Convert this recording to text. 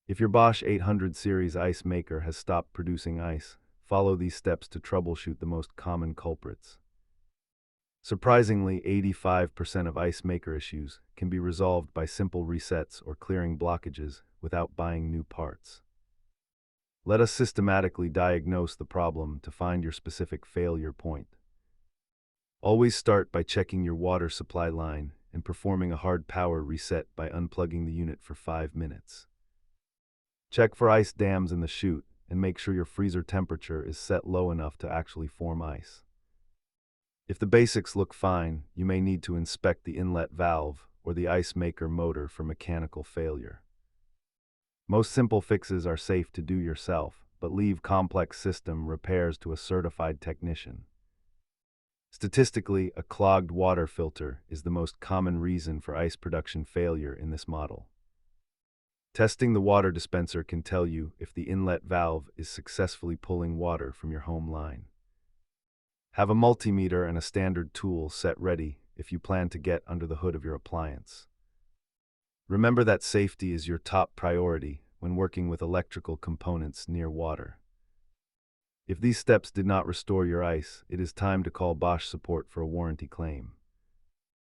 If your Bosch 800 series ice maker has stopped producing ice, follow these steps to troubleshoot the most common culprits. Surprisingly, 85% of ice maker issues can be resolved by simple resets or clearing blockages without buying new parts. Let us systematically diagnose the problem to find your specific failure point. Always start by checking your water supply line and performing a hard power reset by unplugging the unit for 5 minutes. Check for ice dams in the chute and make sure your freezer temperature is set low enough to actually form ice. If the basics look fine, you may need to inspect the inlet valve or the ice maker motor for mechanical failure. Most simple fixes are safe to do yourself, but leave complex system repairs to a certified technician. Statistically, a clogged water filter is the most common reason for ice production failure in this model. Testing the water dispenser can tell you if the inlet valve is successfully pulling water from your home line. Have a multimeter and a standard tool set ready if you plan to get under the hood of your appliance. Remember that safety is your top priority when working with electrical components near water. If these steps did not restore your ice, it is time to call Bosch support for a warranty claim.